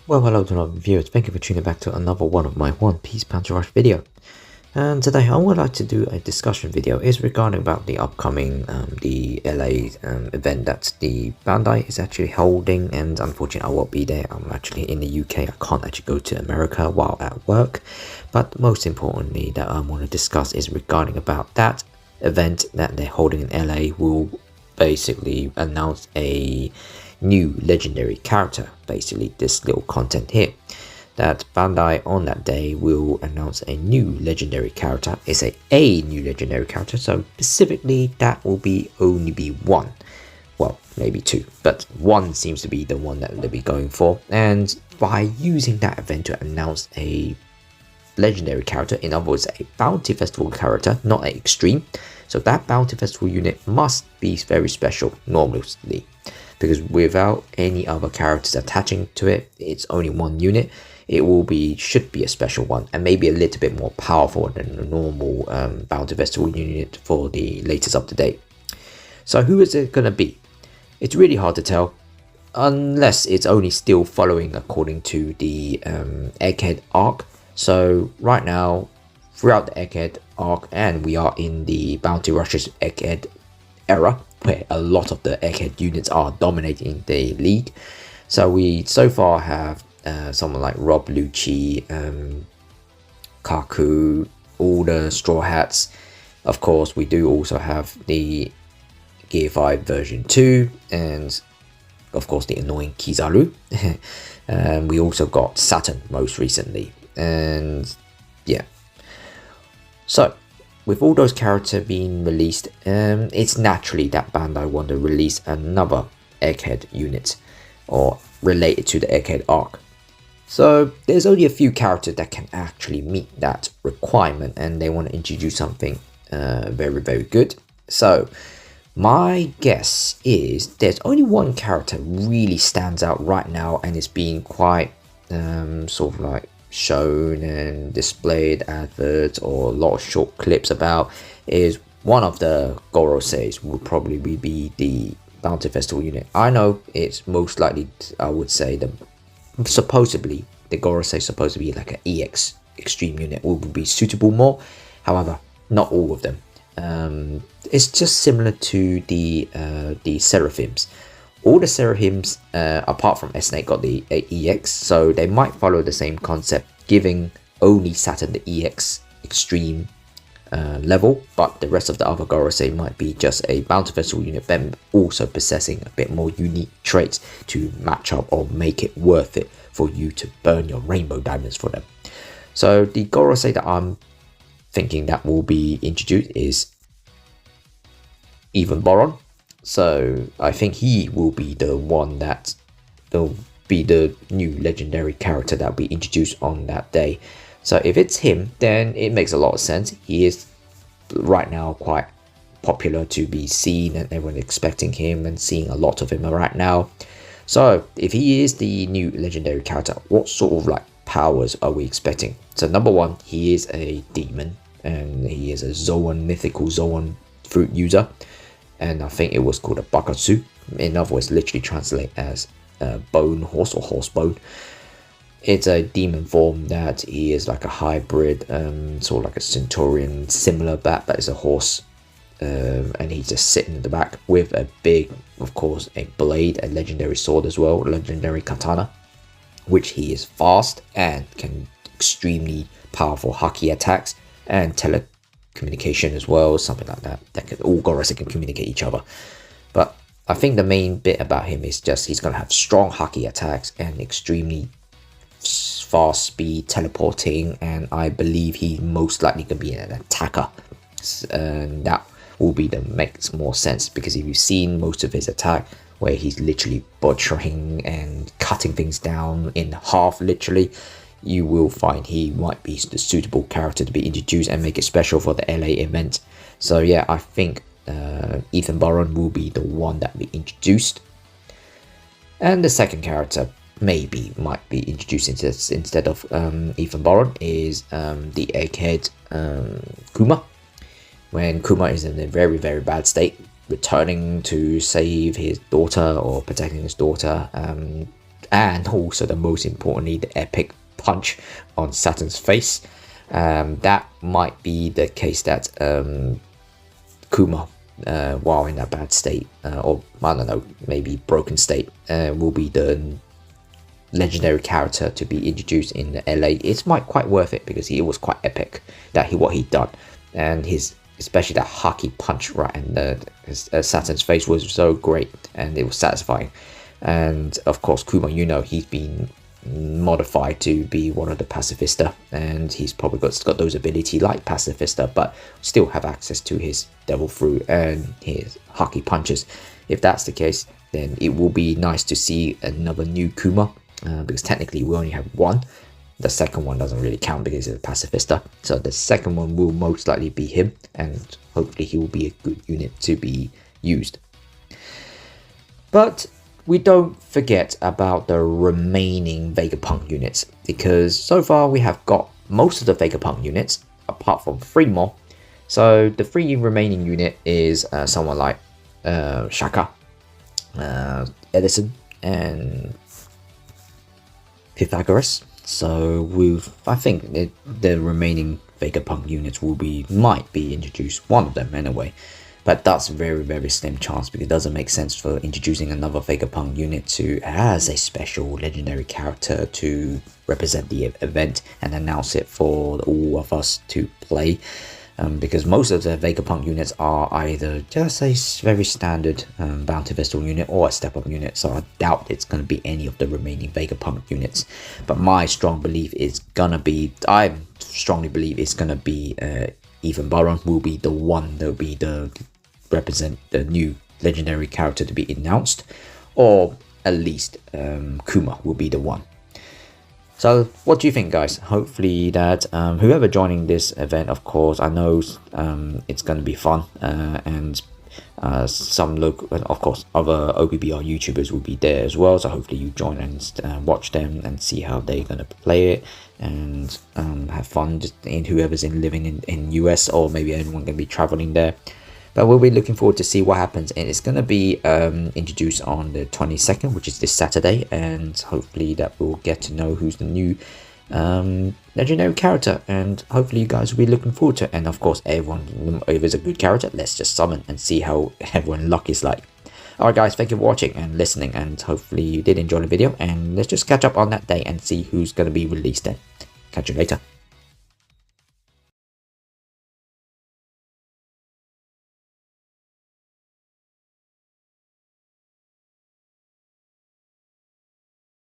Well, hello to our viewers, thank you for tuning back to another one of my One Piece Bounty Rush video. And today I would like to do a discussion video is regarding about the upcoming the LA event that the Bandai is actually holding, and unfortunately I won't be there. I'm actually in the UK, I can't actually go to America while at work. But most importantly that I want to discuss is regarding about that event that they're holding in LA will basically announce a new legendary character. Basically this little content here that Bandai on that day will announce a new legendary character. It's a new legendary character, so specifically that will be only be one, well maybe two, but one seems to be the one that they'll be going for. And by using that event to announce a legendary character, in other words a bounty festival character, not an extreme, so that bounty festival unit must be very special normally, because without any other characters attaching to it, it's only one unit. It should be a special one, and maybe a little bit more powerful than the normal bounty festival unit for the latest up to date. So who is it gonna be? It's really hard to tell, unless it's only still following according to the Egghead arc. So right now, throughout the Egghead arc, and we are in the Bounty Rush's Egghead era, where a lot of the Egghead units are dominating the league. So we so far have someone like Rob Lucci, Kaku, all the Straw Hats. Of course, we do also have the Gear 5 version 2, and of course the annoying Kizaru. And we also got Saturn most recently, and yeah. So with all those characters being released, it's naturally that Bandai want to release another Egghead unit or related to the Egghead arc. So there's only a few characters that can actually meet that requirement, and they want to introduce something very good. So my guess is there's only one character really stands out right now, and it's being quite sort of like shown and displayed adverts or a lot of short clips about, is one of the Goroseis would probably be the Bounty Festival unit. I know it's most likely, I would say, supposedly the Gorosei is supposed to be like an EX extreme unit would be suitable more. However, not all of them. It's just similar to the Seraphims. All the Seraphims, apart from S-Snake, got the EX, so they might follow the same concept, giving only Saturn the EX extreme level, but the rest of the other Gorosei might be just a Bounty Festival unit, but also possessing a bit more unique traits to match up or make it worth it for you to burn your rainbow diamonds for them. So the Gorosei that I'm thinking that will be introduced is Even Boron. So I think he will be the one that will be the new legendary character that will be introduced on that day. So if it's him, then it makes a lot of sense. He is right now quite popular to be seen, and everyone expecting him and seeing a lot of him right now. So if he is the new legendary character, what sort of like powers are we expecting? So number one, he is a demon, and he is a Zoan, mythical Zoan fruit user, and I think it was called a Bakatsu. In other words, literally translate as bone horse or horse bone. It's a demon form that he is like a hybrid, sort of like a Centaurian similar bat, but it's a horse, and he's just sitting in the back with a big, of course, a blade, a legendary sword as well, legendary katana, which he is fast and can extremely powerful haki attacks and telecommunication as well, something like that. That can, all Gorosei can communicate each other. But I think the main bit about him is just he's gonna have strong haki attacks and extremely fast speed teleporting, and I believe he most likely can be an attacker, and that will be the makes more sense, because if you've seen most of his attack where he's literally butchering and cutting things down in half literally, you will find he might be the suitable character to be introduced and make it special for the LA event. So yeah, I think Ethan Baron will be the one that be introduced, and the second character might be introduced instead of Ethan Boron is the Egghead Kuma. When Kuma is in a very bad state, returning to save his daughter or protecting his daughter, and also the most importantly, the epic punch on Saturn's face. That might be the case that Kuma, while in a bad state, or I don't know, maybe broken state, will be the legendary character to be introduced in the LA. It's quite worth it because it was quite epic what he done, and his especially that hockey punch right and Saturn's face was so great and it was satisfying. And of course Kuma, he's been modified to be one of the pacifista, and he's probably got those ability like pacifista but still have access to his devil fruit and his hockey punches. If that's the case, then it will be nice to see another new Kuma, because technically we only have one. The second one doesn't really count because it's a pacifista, so the second one will most likely be him, and hopefully he will be a good unit to be used. But we don't forget about the remaining Vegapunk units, because so far we have got most of the Vegapunk units apart from 3 more. So the 3 remaining unit is someone like Shaka, Edison, and Pythagoras. So I think the remaining Vegapunk units might be introduced, one of them anyway. But that's very, very slim chance because it doesn't make sense for introducing another Vegapunk unit as a special legendary character to represent the event and announce it for all of us to play. Because most of the Vegapunk units are either just a very standard Bounty Vessel unit or a Step Up unit, so I doubt it's going to be any of the remaining Vegapunk units. But my strong belief is going to be, I strongly believe it's going to be Ethan Baron will be the one that will be represent the new legendary character to be announced, or at least Kuma will be the one. So what do you think, guys? Hopefully that whoever joining this event, of course, I know it's going to be fun, and some local, of course, other OPBR YouTubers will be there as well. So hopefully you join and watch them and see how they're going to play it and have fun. Just in whoever's living in US, or maybe anyone going to be traveling there. But we'll be looking forward to see what happens, and it's going to be introduced on the 22nd, which is this Saturday, and hopefully that we'll get to know who's the new legendary character, and hopefully you guys will be looking forward to it. And of course, everyone, if it's a good character, let's just summon and see how everyone luck is like. Alright guys, thank you for watching and listening, and hopefully you did enjoy the video, and let's just catch up on that day and see who's going to be released then. Catch you later.